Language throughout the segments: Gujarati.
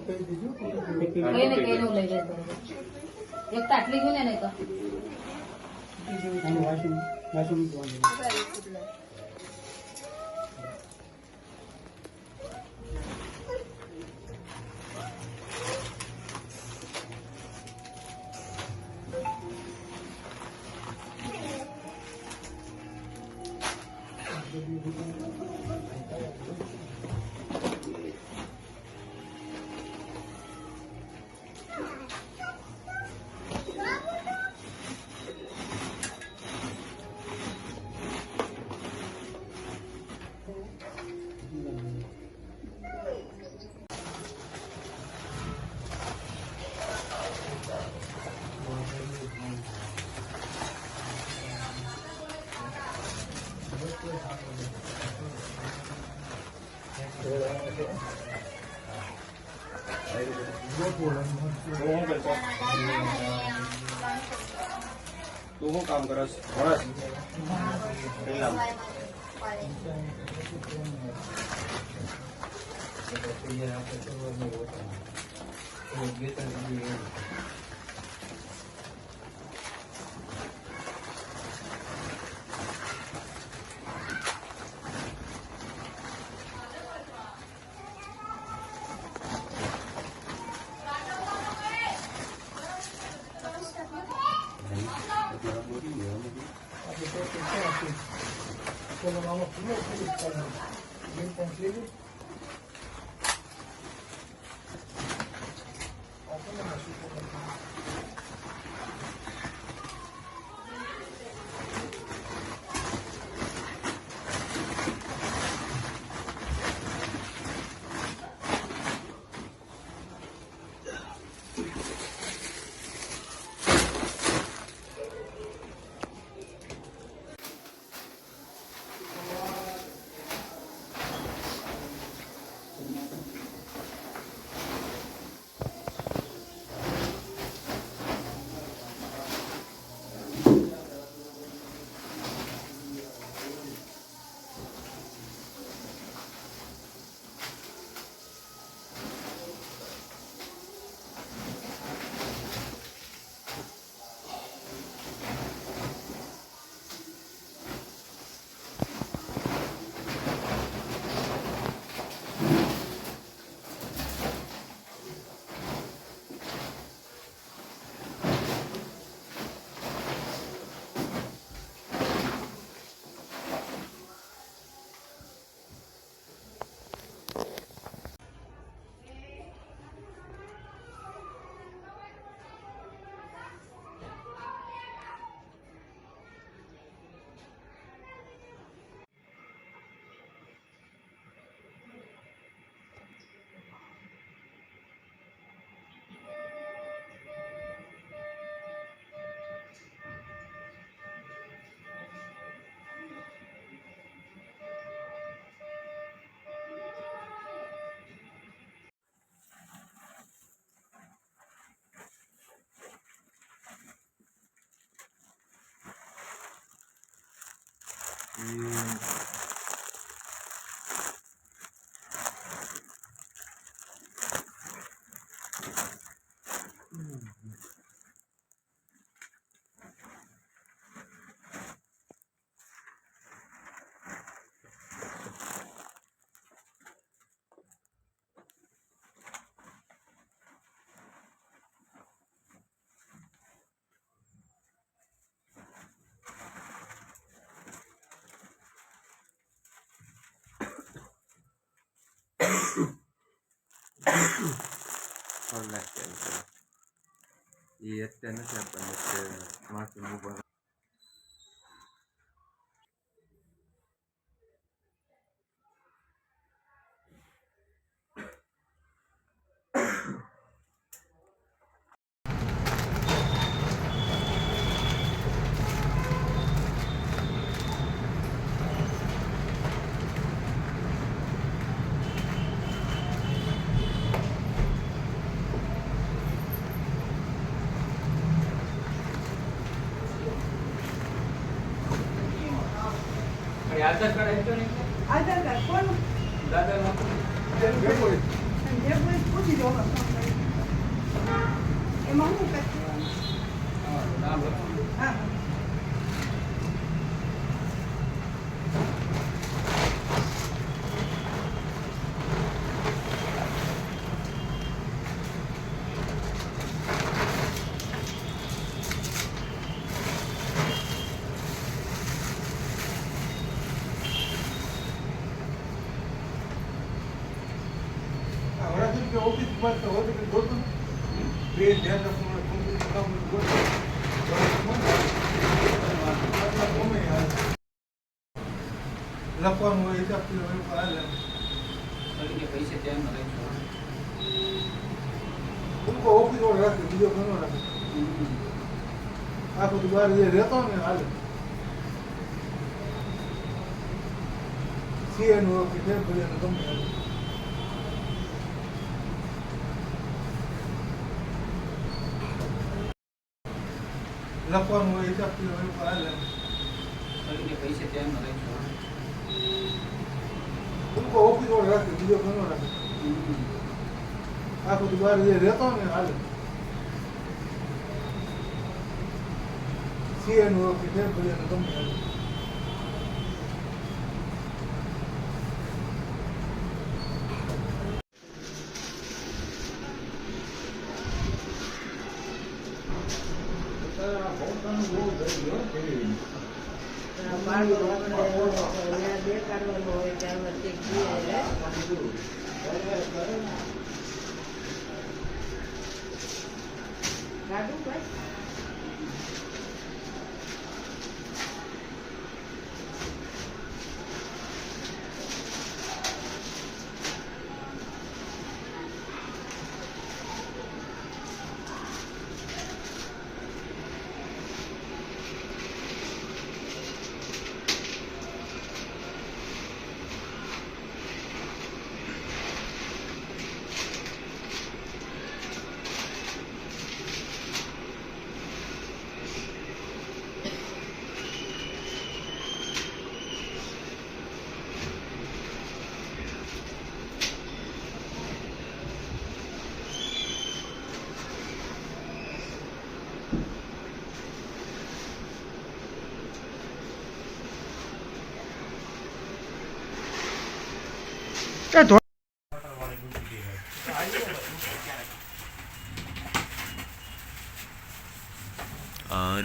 काही नाही काही नाही एक ताटली घेऊन या नाही का તું શું કામ કરસ Y no se aparece más que muy bueno. आधार कार्ड आहे आधार कार्ड कोण दादा जयपुर એમાં શું કરવાનું? નામ લખવાનું. હા. લખવાનું હોય હિસાબથી ખાલી કે પૈસે ધ્યાનમાં રાખજો. ઉनको ઓફિસ વાળો રાખે બીજો ઘણો રાખે આ બધું બહાર જે રહેતો ને હાલે સીએનું ઓફિસ છે ભલે ગમે હાલે લખવાનું હોય હિસાબથી હાલે ખાલી કે પૈસે ધ્યાનમાં રાખજો. ઉनको ઓફિસ વાળો રાખે બીજો ઘણો રાખે આ બધું બહાર જે રહેતો ને હાલે સીએનું ઓફિસ છે ભલે ગમે હાલે દેખાડવાનું હોય ત્યાં વચ્ચે ગાડું ભાઈ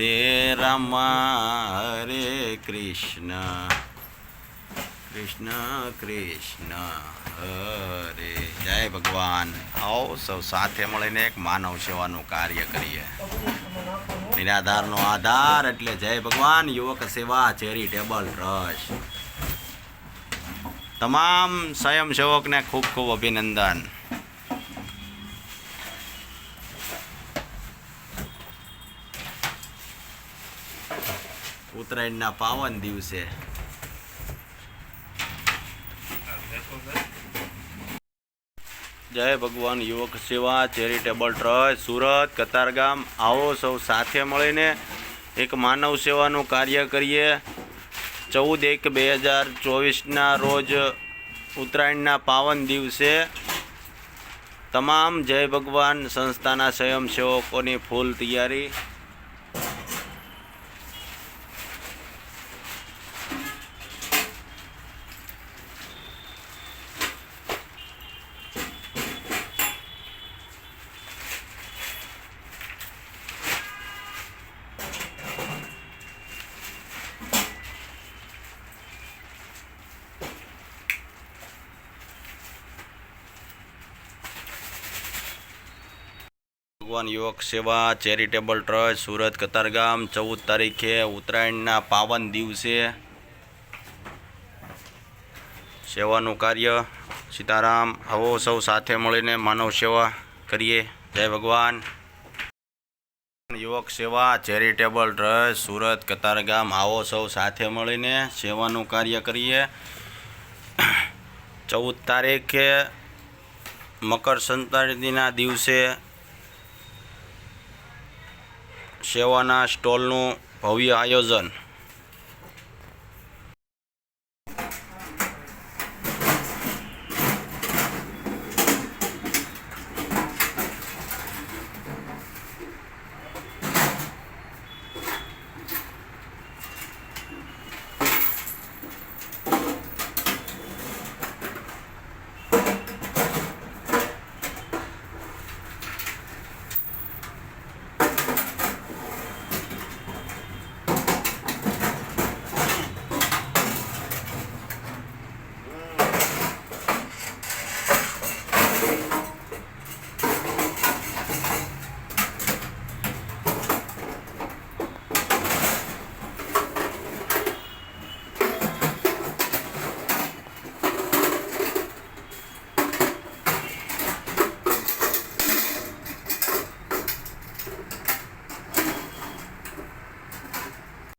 હરે રામા હરે કૃષ્ણ કૃષ્ણ કૃષ્ણ હરે. જય ભગવાન. આવો સૌ સાથે મળીને એક માનવ સેવાનું કાર્ય કરીએ. નિરાધારનો આધાર એટલે જય ભગવાન યુવક સેવા ચેરિટેબલ ટ્રસ્ટ. તમામ સ્વયંસેવકને ખૂબ ખૂબ અભિનંદન. ઉત્તરાયણના પાવન દિવસે જય ભગવાન યુવક સેવા ચેરિટેબલ ટ્રસ્ટ સુરત કતારગામ આવો સૌ સાથે મળીને એક માનવ સેવાનું કાર્ય કરીએ. 14/1/2024 રોજ ઉત્તરાયણના પાવન દિવસે તમામ જય ભગવાન સંસ્થાના સ્વયંસેવકોની ફૂલ તૈયારી. ભગવાન યુવક સેવા ચેરિટેબલ ટ્રસ્ટ સુરત કતારગામ 14 તારીખે ઉત્તરાયણના પાવન દિવસે સેવાનું કાર્ય. સીતારામ. આવો સૌ સાથે મળીને માનવ સેવા કરીએ. જય ભગવાન. યુવક સેવા ચેરિટેબલ ટ્રસ્ટ સુરત કતારગામ આવો સૌ સાથે મળીને સેવાનું કાર્ય કરીએ. 14 તારીખે મકર સંક્રાંતિના દિવસે સેવાના સ્ટોલનું ભવ્ય આયોજન.